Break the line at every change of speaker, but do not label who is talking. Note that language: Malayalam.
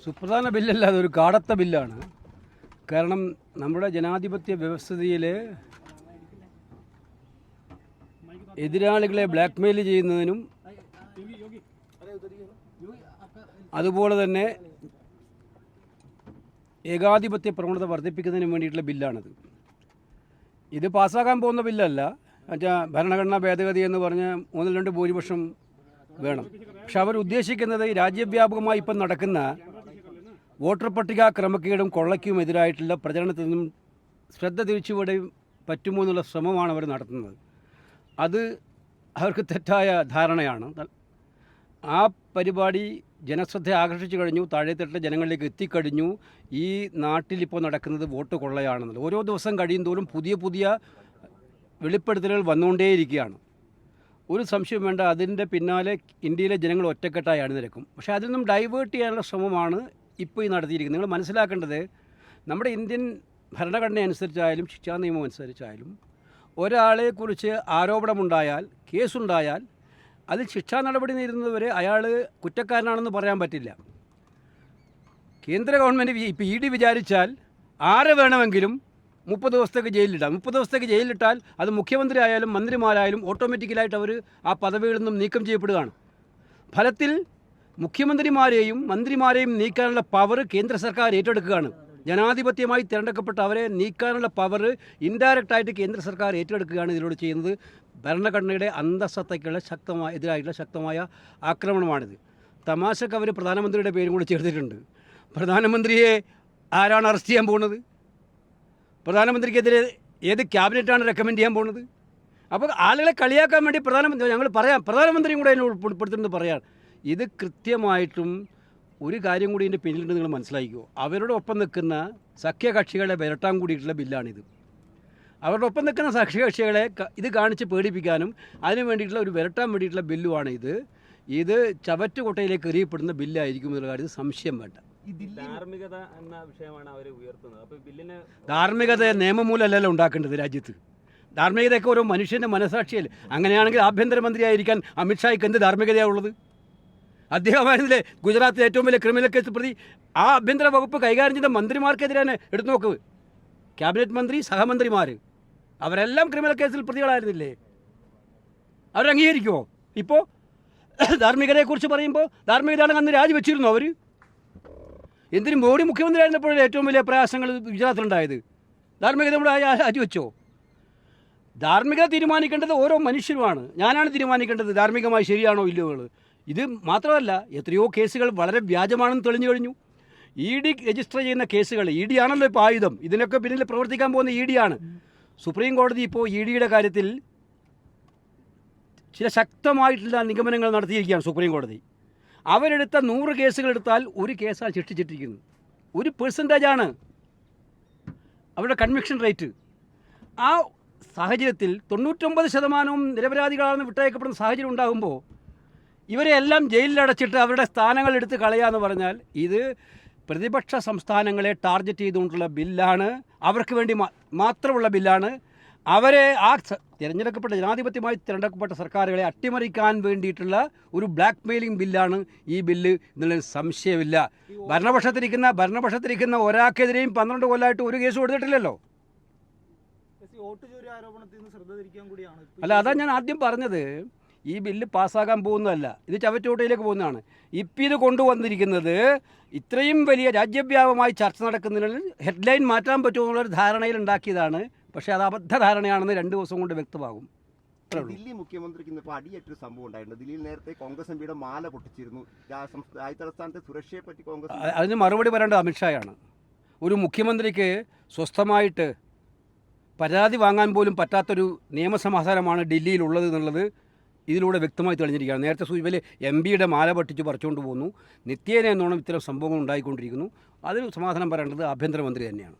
സുപ്രധാന ബില്ലല്ല, അതൊരു കാടത്ത ബില്ലാണ്. കാരണം നമ്മുടെ ജനാധിപത്യ വ്യവസ്ഥിതിയിൽ എതിരാളികളെ ബ്ലാക്ക്മെയിൽ ചെയ്യുന്നതിനും അതുപോലെ തന്നെ ഏകാധിപത്യ പ്രവണത വർദ്ധിപ്പിക്കുന്നതിനും വേണ്ടിയിട്ടുള്ള ബില്ലാണിത്. ഇത് പാസ്സാക്കാൻ പോകുന്ന ബില്ലല്ല. എന്നുവെച്ചാൽ ഭരണഘടനാ ഭേദഗതി എന്ന് പറഞ്ഞ് 1/2 ഭൂരിപക്ഷം വേണം. പക്ഷെ അവർ ഉദ്ദേശിക്കുന്നത് രാജ്യവ്യാപകമായി ഇപ്പം നടക്കുന്ന വോട്ടർ പട്ടിക ക്രമക്കേടും കൊള്ളയ്ക്കും എതിരായിട്ടുള്ള പ്രചരണത്തിൽ നിന്നും ശ്രദ്ധ തിരിച്ചുവിടാൻ പറ്റുമോ എന്നുള്ള ശ്രമമാണ് അവർ നടത്തുന്നത്. അത് അവർക്ക് തെറ്റായ ധാരണയാണ്. ആ പരിപാടി ജനശ്രദ്ധ ആകർഷിച്ചു കഴിഞ്ഞു, താഴെത്തട്ടിലെ ജനങ്ങളിലേക്ക് എത്തിക്കഴിഞ്ഞു. ഈ നാട്ടിലിപ്പോൾ നടക്കുന്നത് വോട്ട് കൊള്ളയാണെന്നുള്ളത്. ഓരോ ദിവസം കഴിയും തോറും പുതിയ പുതിയ വെളിപ്പെടുത്തലുകൾ വന്നുകൊണ്ടേയിരിക്കുകയാണ്. ഒരു സംശയം വേണ്ട, അതിൻ്റെ പിന്നാലെ ഇന്ത്യയിലെ ജനങ്ങൾ ഒറ്റക്കെട്ടായി അണിനിരക്കും. പക്ഷേ അതിൽ നിന്നും ഡൈവേർട്ട് ചെയ്യാനുള്ള ശ്രമമാണ് ഇപ്പോൾ ഈ നടത്തിയിരിക്കുന്നത്. നിങ്ങൾ മനസ്സിലാക്കേണ്ടത്, നമ്മുടെ ഇന്ത്യൻ ഭരണഘടന അനുസരിച്ചായാലും ശിക്ഷാ നിയമം അനുസരിച്ചായാലും ഒരാളെക്കുറിച്ച് ആരോപണമുണ്ടായാൽ, കേസുണ്ടായാൽ അതിൽ ശിക്ഷാ നടപടി നേരിടുന്നതുവരെ അയാൾ കുറ്റക്കാരനാണെന്ന് പറയാൻ പറ്റില്ല. കേന്ദ്ര ഗവൺമെൻറ് ഇപ്പോൾ ED വിചാരിച്ചാൽ ആരെ വേണമെങ്കിലും 30 ദിവസത്തേക്ക് ജയിലിലിടാം. 30 ദിവസത്തേക്ക് ജയിലിലിട്ടാൽ അത് മുഖ്യമന്ത്രി ആയാലും മന്ത്രിമാരായാലും ഓട്ടോമാറ്റിക്കലായിട്ട് അവർ ആ പദവികളിൽ നിന്നും നീക്കം ചെയ്യപ്പെടുകയാണ്. ഫലത്തിൽ മുഖ്യമന്ത്രിമാരെയും മന്ത്രിമാരെയും നീക്കാനുള്ള പവർ കേന്ദ്ര സർക്കാർ ഏറ്റെടുക്കുകയാണ്. ജനാധിപത്യമായി തിരഞ്ഞെടുക്കപ്പെട്ട അവരെ നീക്കാനുള്ള പവർ ഇൻഡയറക്റ്റായിട്ട് കേന്ദ്ര സർക്കാർ ഏറ്റെടുക്കുകയാണ് ഇതിലൂടെ ചെയ്യുന്നത്. ഭരണഘടനയുടെ അന്തസ്സത്തയ്ക്കുള്ള എതിരായിട്ടുള്ള ശക്തമായ ആക്രമണമാണിത്. തമാശക്ക് അവർ പ്രധാനമന്ത്രിയുടെ പേരും കൂടി ചേർത്തിട്ടുണ്ട്. പ്രധാനമന്ത്രിയെ ആരാണ് അറസ്റ്റ് ചെയ്യാൻ പോകുന്നത്? പ്രധാനമന്ത്രിക്കെതിരെ ഏത് ക്യാബിനറ്റാണ് റെക്കമെൻഡ് ചെയ്യാൻ പോകുന്നത്? അപ്പോൾ ആളുകളെ കളിയാക്കാൻ വേണ്ടി പ്രധാനമന്ത്രിയും കൂടെ അതിനെ ഉൾപ്പെടുത്തുന്നത് പറയാം. ഇത് കൃത്യമായിട്ടും ഒരു കാര്യം കൂടി ഇതിൻ്റെ പിന്നിലുണ്ട്, നിങ്ങൾ മനസ്സിലാക്കിക്കോ. അവരുടെ ഒപ്പം നിൽക്കുന്ന സഖ്യകക്ഷികളെ വിരട്ടാൻ കൂടിയിട്ടുള്ള ബില്ലാണിത്. അവരുടെ ഒപ്പം നിൽക്കുന്ന സഖ്യകക്ഷികളെ ഇത് കാണിച്ച് പേടിപ്പിക്കാനും അതിനു വേണ്ടിയിട്ടുള്ള ഒരു വിരട്ടാൻ വേണ്ടിയിട്ടുള്ള ബില്ലുമാണ് ഇത്. ഇത് ചവറ്റുകൊട്ടയിലേക്ക് എറിയപ്പെടുന്ന ബില്ലായിരിക്കും എന്നുള്ള കാര്യത്തിൽ സംശയം വേണ്ട.
ധാർമ്മികത എന്ന വിഷയമാണ് അവർ ഉയർത്തുന്നത്. അപ്പോൾ ബില്ലിന്
ധാർമ്മികത നിയമമൂലമല്ലല്ലോ ഉണ്ടാക്കേണ്ടത് രാജ്യത്ത്. ധാർമ്മികതയൊക്കെ ഓരോ മനുഷ്യൻ്റെ മനസാക്ഷിയല്ലേ. അങ്ങനെയാണെങ്കിൽ ആഭ്യന്തരമന്ത്രിയായിരിക്കാൻ അമിത്ഷായ്ക്ക് എന്ത് ധാർമ്മികതയാണുള്ളത്? അദ്ദേഹമായിരുന്നില്ലേ ഗുജറാത്തിലെ ഏറ്റവും വലിയ ക്രിമിനൽ കേസ് പ്രതി? ആ ആഭ്യന്തര വകുപ്പ് കൈകാര്യം ചെയ്ത മന്ത്രിമാർക്കെതിരെ എടുത്തു നോക്ക്. ക്യാബിനറ്റ് മന്ത്രി, സഹമന്ത്രിമാർ അവരെല്ലാം ക്രിമിനൽ കേസിൽ പ്രതികളായിരുന്നില്ലേ? അവരംഗീകരിക്കുമോ? ഇപ്പോൾ ധാർമ്മികതയെക്കുറിച്ച് പറയുമ്പോൾ ധാർമ്മികതയാണെങ്കിൽ അന്ന് രാജിവെച്ചിരുന്നു അവർ. എന്തിനും മോഡി മുഖ്യമന്ത്രി ആയിരുന്നപ്പോഴേ ഏറ്റവും വലിയ പ്രയാസങ്ങൾ ഗുജറാത്തിലുണ്ടായത്. ധാർമ്മികത നമ്മുടെ രാജിവെച്ചോ? ധാർമ്മികത തീരുമാനിക്കേണ്ടത് ഓരോ മനുഷ്യരുമാണ്. ഞാനാണ് തീരുമാനിക്കേണ്ടത് ധാർമ്മികമായി ശരിയാണോ ഇല്ലയോ. ഇത് മാത്രമല്ല, എത്രയോ കേസുകൾ വളരെ വ്യാജമാണെന്ന് തെളിഞ്ഞു കഴിഞ്ഞു. ED രജിസ്റ്റർ ചെയ്യുന്ന കേസുകൾ, ED ആണല്ലോ ഇപ്പോൾ ആയുധം. ഇതിനൊക്കെ പിന്നിൽ പ്രവർത്തിക്കാൻ പോകുന്ന ED ആണ്. സുപ്രീം കോടതി ഇപ്പോൾ EDയുടെ കാര്യത്തിൽ ചില ശക്തമായിട്ടുള്ള നിഗമനങ്ങൾ നടത്തിയിരിക്കുകയാണ്. സുപ്രീം കോടതി അവരെടുത്ത 100 കേസുകൾ എടുത്താൽ ഒരു കേസാണ് ശിക്ഷിച്ചിട്ടിരിക്കുന്നത്. 1% അവരുടെ കൺവിക്ഷൻ റേറ്റ്. ആ സാഹചര്യത്തിൽ 99% നിരപരാധികളാണെന്ന് വിട്ടയക്കപ്പെടുന്ന സാഹചര്യം ഉണ്ടാകുമ്പോൾ ഇവരെ എല്ലാം ജയിലിലടച്ചിട്ട് അവരുടെ സ്ഥാനങ്ങൾ എടുത്ത് കളയാന്ന് പറഞ്ഞാൽ ഇത് പ്രതിപക്ഷ സംസ്ഥാനങ്ങളെ ടാർഗറ്റ് ചെയ്തുകൊണ്ടുള്ള ബില്ലാണ്. അവർക്ക് വേണ്ടി മാത്രമുള്ള ബില്ലാണ്. അവരെ തിരഞ്ഞെടുക്കപ്പെട്ട ജനാധിപത്യമായി തിരഞ്ഞെടുക്കപ്പെട്ട സർക്കാരുകളെ അട്ടിമറിക്കാൻ വേണ്ടിയിട്ടുള്ള ഒരു ബ്ലാക്ക് മെയിലിംഗ് ബില്ലാണ് ഈ ബില്ല് എന്നുള്ളതിന് സംശയമില്ല. ഭരണപക്ഷത്തിരിക്കുന്ന ഒരാൾക്കെതിരെയും 12 കൊല്ലമായിട്ട് ഒരു കേസ് കൊടുത്തിട്ടില്ലല്ലോ. അല്ല, അതാ ഞാൻ ആദ്യം പറഞ്ഞത്. ഈ ബില്ല് പാസ്സാകാൻ പോകുന്നതല്ല, ഇത് ചവറ്റുകൊട്ടയിലേക്ക് പോകുന്നതാണ്. ഇപ്പം ഇത് കൊണ്ടുവന്നിരിക്കുന്നത് ഇത്രയും വലിയ രാജ്യവ്യാപകമായി ചർച്ച നടക്കുന്നതിന് ഹെഡ്ലൈൻ മാറ്റാൻ പറ്റുമെന്നുള്ളൊരു ധാരണയിൽ ഉണ്ടാക്കിയതാണ്. പക്ഷേ അത് അബദ്ധ ധാരണയാണെന്ന് 2 ദിവസം കൊണ്ട് വ്യക്തമാകും.
ദില്ലി മുഖ്യമന്ത്രിക്ക് ഇന്നിപ്പോൾ അടിയേറ്റൊരു സംഭവം ഉണ്ടായിട്ടുണ്ട്. ദില്ലിയിൽ നേരത്തെ കോൺഗ്രസ് MPയുടെ മാല പൊട്ടിച്ചിരുന്നു. തലസ്ഥാനത്തെ സുരക്ഷയെ പറ്റി കോൺഗ്രസ്
അതിന് മറുപടി പറയേണ്ടത് അമിത്ഷായാണ്. ഒരു മുഖ്യമന്ത്രിക്ക് സ്വസ്ഥമായിട്ട് പരാതി വാങ്ങാൻ പോലും പറ്റാത്തൊരു നിയമസമാധാനമാണ് ഡൽഹിയിലുള്ളത് എന്നുള്ളത് ഇതിലൂടെ വ്യക്തമായി തെളിഞ്ഞിരിക്കുകയാണ്. നേരത്തെ സൂചിപ്പിച്ച MPയുടെ മാല പൊട്ടിച്ച് പറിച്ചുകൊണ്ട് പോകുന്നു. നിത്യേന എന്നോണം ഇത്തരം സംഭവങ്ങൾ ഉണ്ടായിക്കൊണ്ടിരിക്കുന്നു. അതിന് സമാധാനം പറയേണ്ടത് ആഭ്യന്തരമന്ത്രി തന്നെയാണ്.